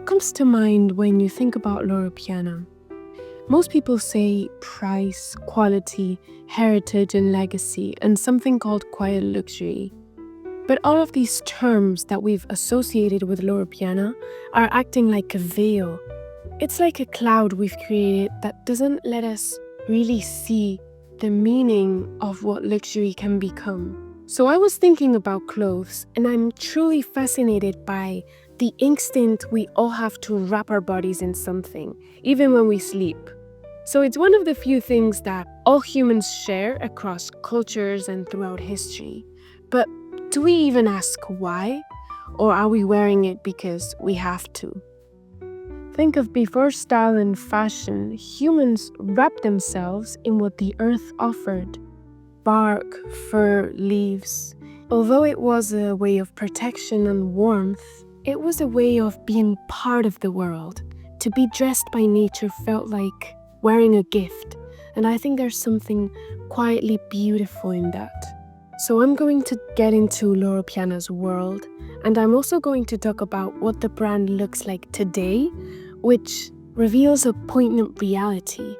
comes to mind when you think about Loro Piana? Most people say price, quality, heritage, and legacy, and something called quiet luxury. But all of these terms that we've associated with Loro Piana are acting like a veil. It's like a cloud we've created that doesn't let us really see the meaning of what luxury can become. So I was thinking about clothes, and I'm truly fascinated by the instinct we all have to wrap our bodies in something, even when we sleep. So it's one of the few things that all humans share across cultures and throughout history. But do we even ask why? Or are we wearing it because we have to? Think of before style and fashion, humans wrapped themselves in what the earth offered. Bark, fur, leaves. Although it was a way of protection and warmth, it was a way of being part of the world. To be dressed by nature felt like wearing a gift, and I think there's something quietly beautiful in that. So I'm going to get into Loro Piana's world, and I'm also going to talk about what the brand looks like today, which reveals a poignant reality.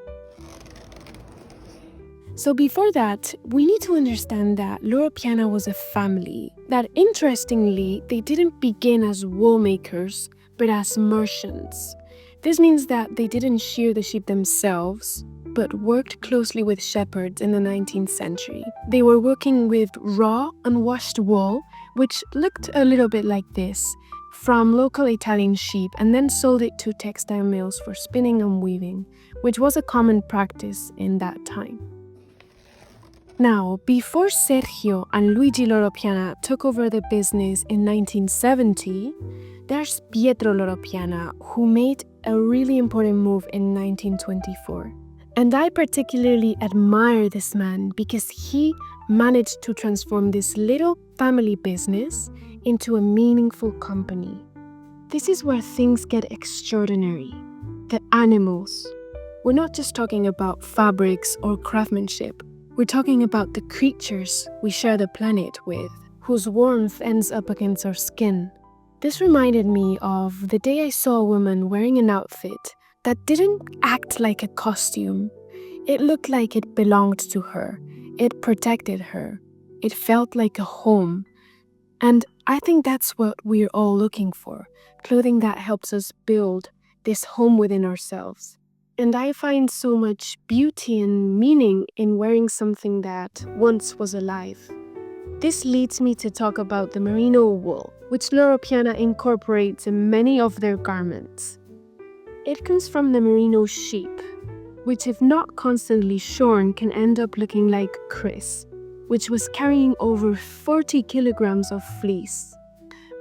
So before that, we need to understand that Loro Piana was a family, that interestingly, they didn't begin as wool makers, but as merchants. This means that they didn't shear the sheep themselves, but worked closely with shepherds in the 19th century. They were working with raw, unwashed wool, which looked a little bit like this, from local Italian sheep, and then sold it to textile mills for spinning and weaving, which was a common practice in that time. Now, before Sergio and Luigi Loro Piana took over the business in 1970, there's Pietro Loro Piana, who made a really important move in 1924. And I particularly admire this man because he managed to transform this little family business into a meaningful company. This is where things get extraordinary. The animals. We're not just talking about fabrics or craftsmanship. We're talking about the creatures we share the planet with, whose warmth ends up against our skin. This reminded me of the day I saw a woman wearing an outfit that didn't act like a costume. It looked like it belonged to her. It protected her. It felt like a home. And I think that's what we're all looking for, clothing that helps us build this home within ourselves. And I find so much beauty and meaning in wearing something that once was alive. This leads me to talk about the merino wool, which Loro Piana incorporates in many of their garments. It comes from the merino sheep, which if not constantly shorn can end up looking like Chris, which was carrying over 40 kilograms of fleece.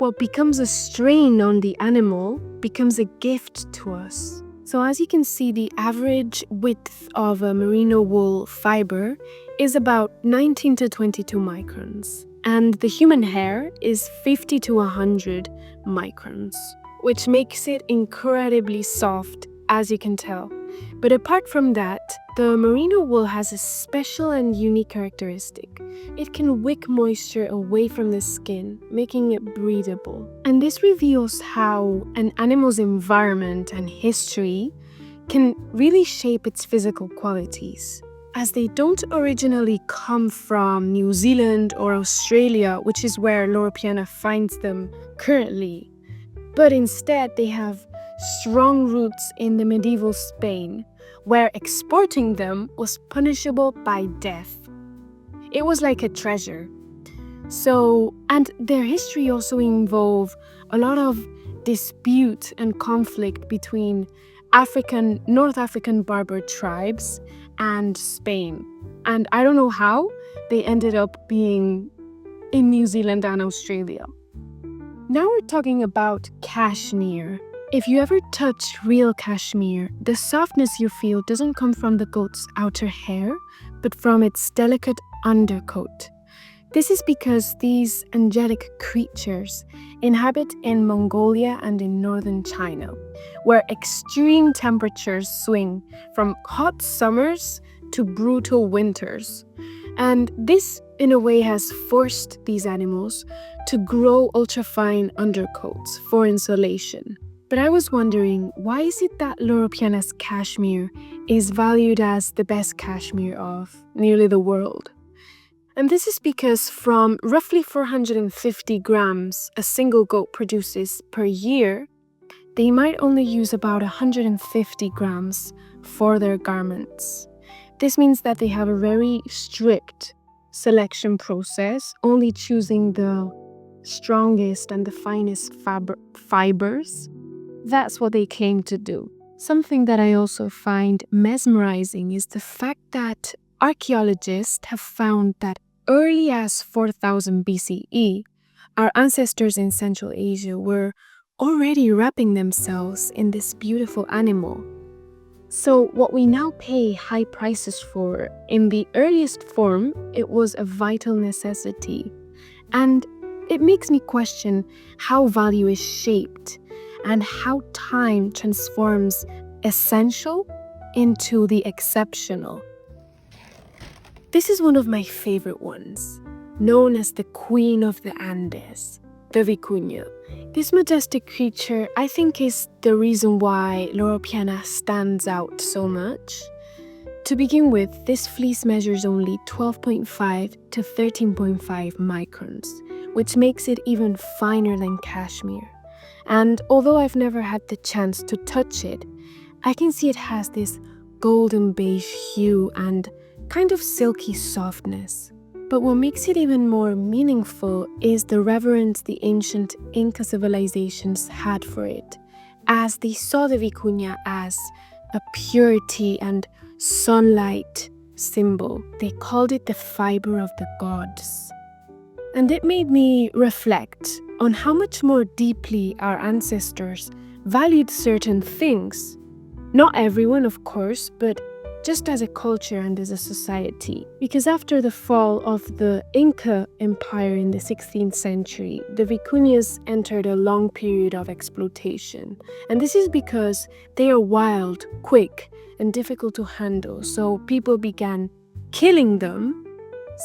What becomes a strain on the animal becomes a gift to us. So as you can see, the average width of a merino wool fiber is about 19 to 22 microns. And the human hair is 50 to 100 microns, which makes it incredibly soft, as you can tell. But apart from that, the merino wool has a special and unique characteristic. It can wick moisture away from the skin, making it breathable. And this reveals how an animal's environment and history can really shape its physical qualities. As they don't originally come from New Zealand or Australia, which is where Loro Piana finds them currently, but instead they have strong roots in the medieval Spain, where exporting them was punishable by death. It was like a treasure. And their history also involved a lot of dispute and conflict between North African Berber tribes and Spain. And I don't know how they ended up being in New Zealand and Australia. Now we're talking about cashmere. If you ever touch real cashmere, the softness you feel doesn't come from the goat's outer hair, but from its delicate undercoat. This is because these angelic creatures inhabit in Mongolia and in northern China, where extreme temperatures swing from hot summers to brutal winters. And this, in a way, has forced these animals to grow ultrafine undercoats for insulation. But I was wondering, why is it that Loro Piana's cashmere is valued as the best cashmere of nearly the world? And this is because from roughly 450 grams a single goat produces per year, they might only use about 150 grams for their garments. This means that they have a very strict selection process, only choosing the strongest and the finest fibers. That's what they claim to do. Something that I also find mesmerizing is the fact that archaeologists have found that early as 4000 BCE, our ancestors in Central Asia were already wrapping themselves in this beautiful animal. So what we now pay high prices for, in the earliest form, it was a vital necessity. And it makes me question how value is shaped and how time transforms essential into the exceptional. This is one of my favorite ones, known as the Queen of the Andes, the Vicuña. This majestic creature, I think, is the reason why Loro Piana stands out so much. To begin with, this fleece measures only 12.5 to 13.5 microns, which makes it even finer than cashmere. And although I've never had the chance to touch it, I can see it has this golden beige hue and kind of silky softness. But what makes it even more meaningful is the reverence the ancient Inca civilizations had for it, as they saw the vicuña as a purity and sunlight symbol. They called it the fiber of the gods. And it made me reflect on how much more deeply our ancestors valued certain things. Not everyone, of course, but just as a culture and as a society. Because after the fall of the Inca Empire in the 16th century, the Vicuñas entered a long period of exploitation. And this is because they are wild, quick, and difficult to handle. So people began killing them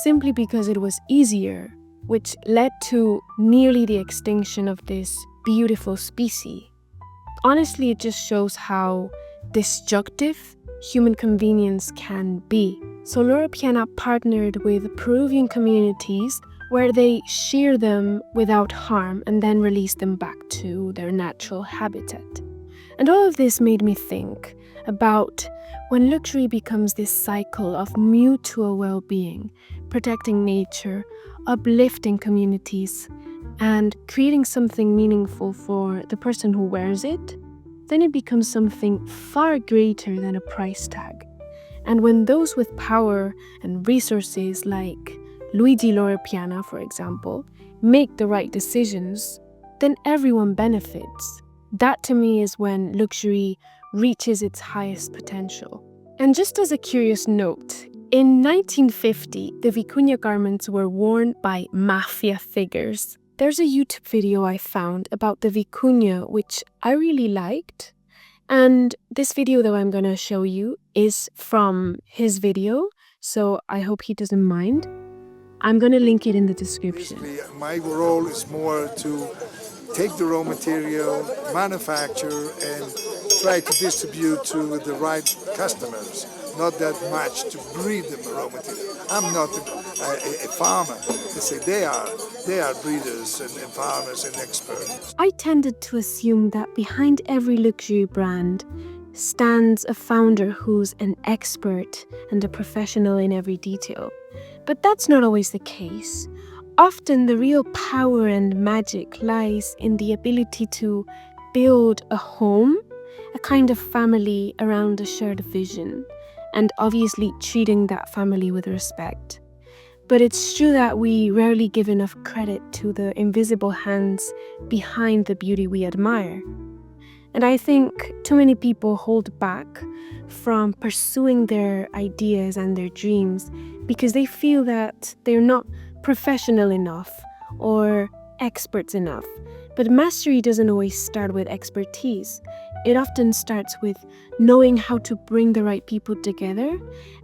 simply because it was easier, which led to nearly the extinction of this beautiful species. Honestly, it just shows how destructive human convenience can be. So Loro Piana partnered with Peruvian communities where they shear them without harm and then release them back to their natural habitat. And all of this made me think about when luxury becomes this cycle of mutual well-being, protecting nature, uplifting communities, and creating something meaningful for the person who wears it, then it becomes something far greater than a price tag. And when those with power and resources like Luigi Loro Piana, for example, make the right decisions, then everyone benefits. That to me is when luxury reaches its highest potential. And just as a curious note, in 1950, the Vicuña garments were worn by mafia figures. There's a YouTube video I found about the Vicuña, which I really liked. And this video that I'm going to show you is from his video, so I hope he doesn't mind. I'm going to link it in the description. Basically, my role is more to take the raw material, manufacture, and try to distribute to the right customers. Not that much to breed the raw material. I'm not a farmer. They are breeders and farmers and experts. I tended to assume that behind every luxury brand stands a founder who's an expert and a professional in every detail. But that's not always the case. Often the real power and magic lies in the ability to build a home, a kind of family around a shared vision, and obviously treating that family with respect. But it's true that we rarely give enough credit to the invisible hands behind the beauty we admire. And I think too many people hold back from pursuing their ideas and their dreams because they feel that they're not professional enough or experts enough. But mastery doesn't always start with expertise. It often starts with knowing how to bring the right people together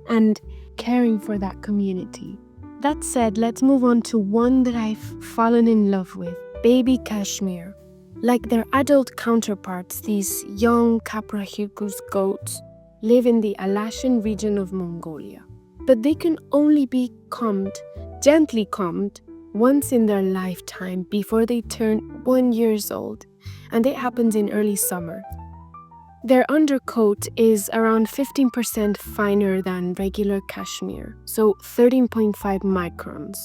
and caring for that community. That said, let's move on to one that I've fallen in love with, baby cashmere. Like their adult counterparts, these young Caprahircus goats live in the Alashan region of Mongolia. But they can only be gently combed, once in their lifetime before they turn 1 year old, and it happens in early summer. Their undercoat is around 15% finer than regular cashmere, so 13.5 microns.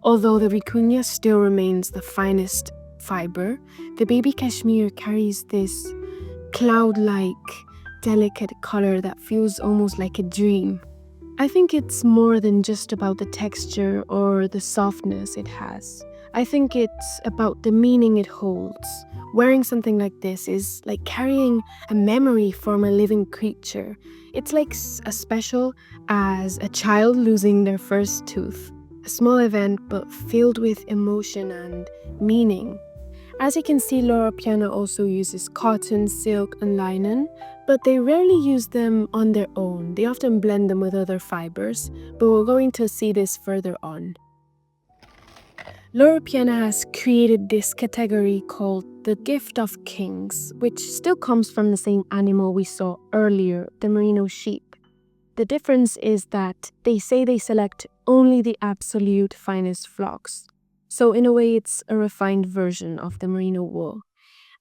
Although the Vicuña still remains the finest fiber, the baby cashmere carries this cloud-like, delicate color that feels almost like a dream. I think it's more than just about the texture or the softness it has. I think it's about the meaning it holds. Wearing something like this is like carrying a memory from a living creature. It's like as special as a child losing their first tooth. A small event, but filled with emotion and meaning. As you can see, Loro Piana also uses cotton, silk, and linen, but they rarely use them on their own. They often blend them with other fibers, but we're going to see this further on. Loro Piana has created this category called the Gift of Kings, which still comes from the same animal we saw earlier, the merino sheep. The difference is that they say they select only the absolute finest flocks. So in a way, it's a refined version of the merino wool.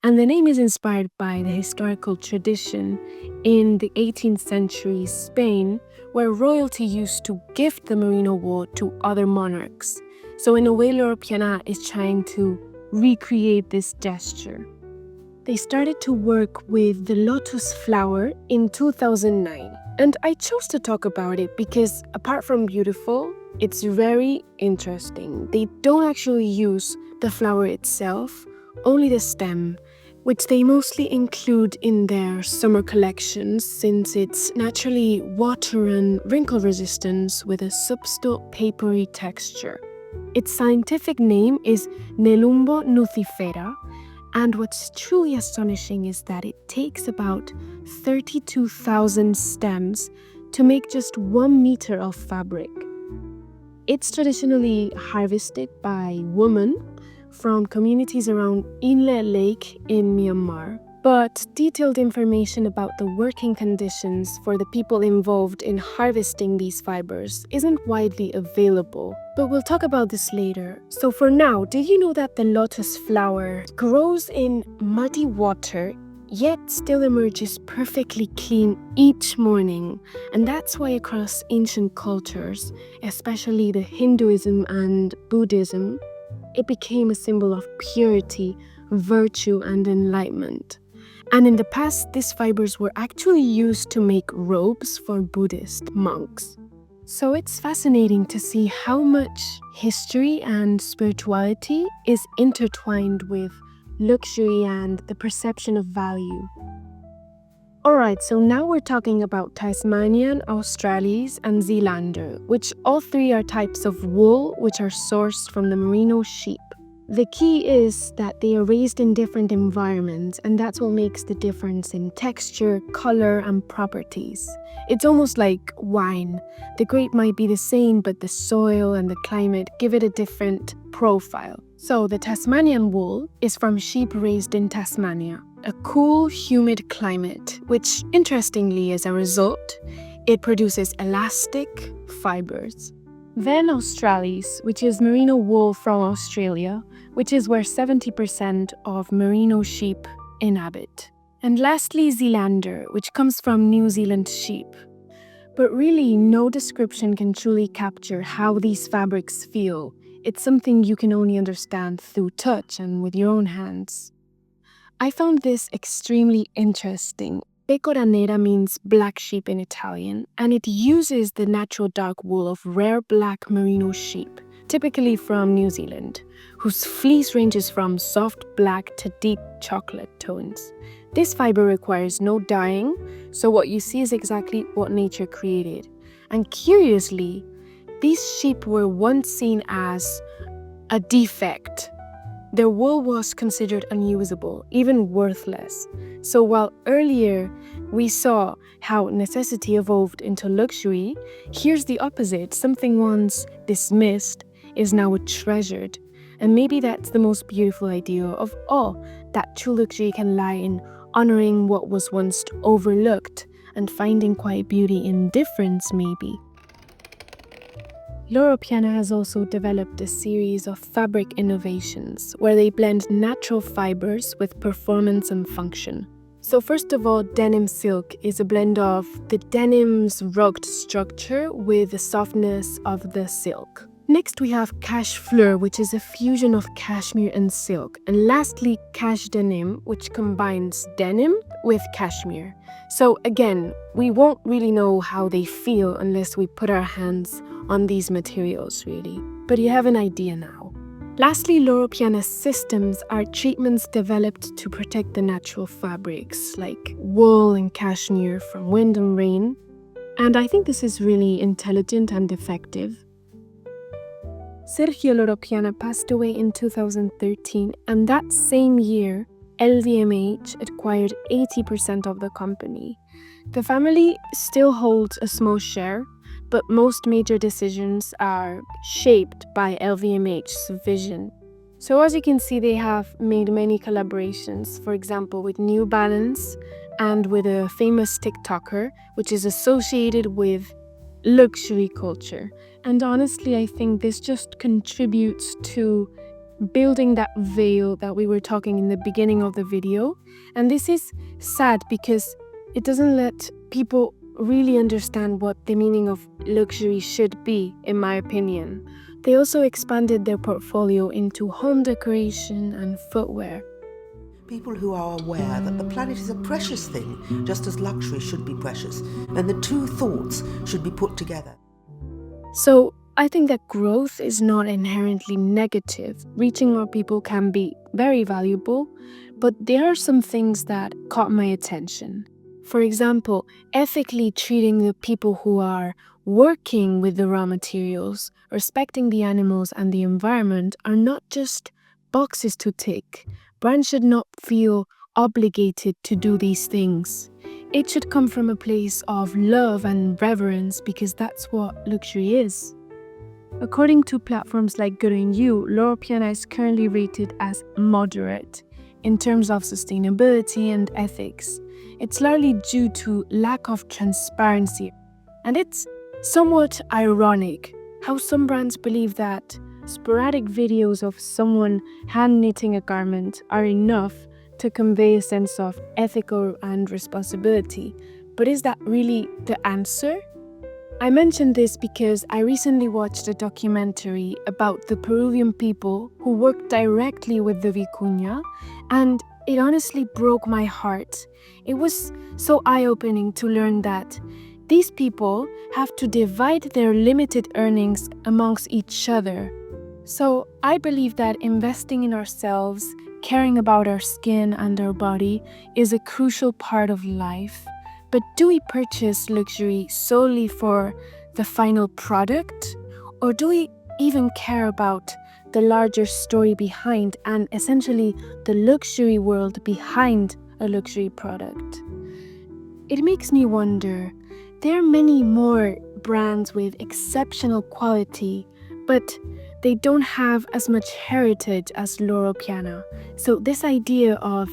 And the name is inspired by the historical tradition in the 18th century Spain, where royalty used to gift the merino wool to other monarchs. So in a way, Loro Piana is trying to recreate this gesture. They started to work with the lotus flower in 2009. And I chose to talk about it because apart from beautiful, it's very interesting. They don't actually use the flower itself, only the stem, which they mostly include in their summer collections since it's naturally water and wrinkle resistant with a subtle papery texture. Its scientific name is Nelumbo nucifera, and what's truly astonishing is that it takes about 32,000 stems to make just 1 meter of fabric. It's traditionally harvested by women from communities around Inle Lake in Myanmar, but detailed information about the working conditions for the people involved in harvesting these fibers isn't widely available, but we'll talk about this later. So for now, did you know that the lotus flower grows in muddy water yet still emerges perfectly clean each morning? And that's why across ancient cultures, especially the Hinduism and Buddhism, it became a symbol of purity, virtue, and enlightenment. And in the past, these fibers were actually used to make robes for Buddhist monks. So it's fascinating to see how much history and spirituality is intertwined with luxury and the perception of value. Alright, so now we're talking about Tasmanian, Australis, and Zealander, which all three are types of wool which are sourced from the merino sheep. The key is that they are raised in different environments, and that's what makes the difference in texture, color, and properties. It's almost like wine. The grape might be the same, but the soil and the climate give it a different profile. So the Tasmanian wool is from sheep raised in Tasmania, a cool, humid climate, which interestingly, as a result, it produces elastic fibers. Then Australis, which is merino wool from Australia, which is where 70% of merino sheep inhabit. And lastly, Zealander, which comes from New Zealand sheep. But really, no description can truly capture how these fabrics feel. It's something you can only understand through touch and with your own hands. I found this extremely interesting. Pecora nera means black sheep in Italian, and it uses the natural dark wool of rare black merino sheep, typically from New Zealand, whose fleece ranges from soft black to deep chocolate tones. This fiber requires no dyeing, so what you see is exactly what nature created. And curiously, these sheep were once seen as a defect. Their wool was considered unusable, even worthless. So while earlier we saw how necessity evolved into luxury, here's the opposite. Something once dismissed is now treasured. And maybe that's the most beautiful idea of all, that true luxury can lie in honoring what was once overlooked and finding quiet beauty in difference, maybe. Loro Piana has also developed a series of fabric innovations where they blend natural fibers with performance and function. So first of all, denim silk is a blend of the denim's rugged structure with the softness of the silk. Next we have cashmere, which is a fusion of cashmere and silk. And lastly, cash denim, which combines denim with cashmere. So again, we won't really know how they feel unless we put our hands on these materials, really. But you have an idea now. Lastly, Loro Piana systems are treatments developed to protect the natural fabrics, like wool and cashmere from wind and rain. And I think this is really intelligent and effective. Sergio Loro Piana passed away in 2013, and that same year, LVMH acquired 80% of the company. The family still holds a small share, but most major decisions are shaped by LVMH's vision. So as you can see, they have made many collaborations, for example, with New Balance and with a famous TikToker, which is associated with luxury culture. And honestly, I think this just contributes to building that veil that we were talking in the beginning of the video. And this is sad because it doesn't let people really understand what the meaning of luxury should be, in my opinion. They also expanded their portfolio into home decoration and footwear. People who are aware that the planet is a precious thing, just as luxury should be precious, and the two thoughts should be put together. So I think that growth is not inherently negative. Reaching more people can be very valuable, but there are some things that caught my attention. For example, ethically treating the people who are working with the raw materials, respecting the animals and the environment are not just boxes to tick. Brands should not feel obligated to do these things. It should come from a place of love and reverence because that's what luxury is. According to platforms like Good on You, Loro Piana is currently rated as moderate in terms of sustainability and ethics. It's largely due to lack of transparency. And it's somewhat ironic how some brands believe that sporadic videos of someone hand knitting a garment are enough to convey a sense of ethical and responsibility. But is that really the answer? I mentioned this because I recently watched a documentary about the Peruvian people who worked directly with the Vicuña, and it honestly broke my heart. It was so eye-opening to learn that these people have to divide their limited earnings amongst each other. So I believe that investing in ourselves, caring about our skin and our body is a crucial part of life. But do we purchase luxury solely for the final product? Or do we even care about the larger story behind and essentially the luxury world behind a luxury product? It makes me wonder, there are many more brands with exceptional quality, but they don't have as much heritage as Loro Piana. So this idea of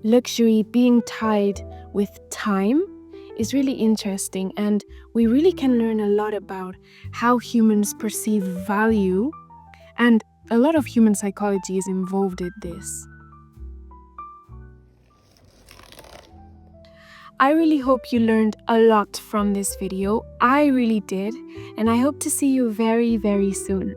luxury being tied with time is really interesting, and we really can learn a lot about how humans perceive value, and a lot of human psychology is involved in this. I really hope you learned a lot from this video. I really did, and I hope to see you very, very soon.